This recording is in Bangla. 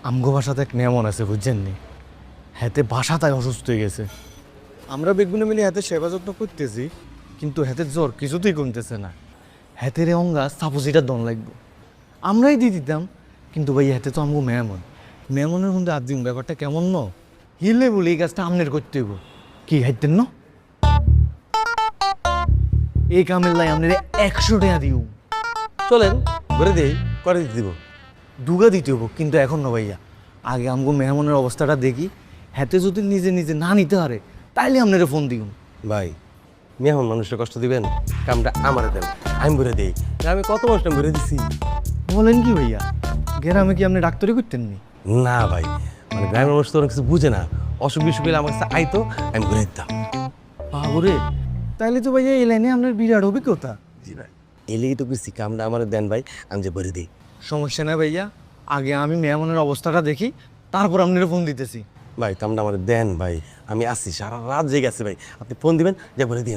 আমগো বাসাতে এক মেমন আছে বুঝছেন নি, হাতে বাসা তাই অসুস্থ হয়ে গেছে। আমরা বেগুনে মিলে হাতে সেবা যত্ন করতেছি, কিন্তু হাতের জ্বর কিছুতেই কমতেছে না। হাতের অঙ্গা সাপোজিটা দন লাগবে, আমরাই দিয়ে দিতাম, কিন্তু ভাই হাতে তো আমগো মেমন, মেমনের মধ্যে আদিম ব্যাপারটা কেমন ন, হিলে বলে এই কাজটা আমনের করতে হইব। কি হাইতেন ন এই কামের লাই আপনার 100 টাকা দিও। চলেন করে দেই, করে দিতে দিব। দুগা দিতে হবো, কিন্তু এখন না ভাইয়া, আগে আমগো মেহমানের অবস্থাটা দেখি। হাতে যদি নিজে নিজে না নিতে পারে তাইলে আপনারা ফোন দিও। ভাই মেহমান মানুষের কষ্ট দিবেন, কামটা আমারে দেন, আমি ভরে দিই। আমি কত মানুষটা ভরে দিছি। বলেন কি ভাইয়া, গ্রামে কি আপনি ডাক্তারি করতেন নি? না ভাই, মানে গ্রামের মানুষ তো অনেক কিছু বুঝে না, অসুখ বিসুখ হলে আমার কাছে আইতো, আমি ভরে দিতাম। বাবুরে, তাইলে তো ভাইয়া এই লাইনে আপনার বিরাট অভিজ্ঞতা। জি ভাই, এলেই তো কিছু কামটা আমারে দেন ভাই, আমি যে ভরে দিই। সমস্যা না ভাইয়া, আগে আমি মেহমানের অবস্থাটা দেখি, তারপর আপনারা ফোন দিতেছি। ভাই কামটা আমারে দেন ভাই, আমি আসি, সারা রাত জেগে আছি ভাই, আপনি ফোন দিবেন যে ভরে দিই।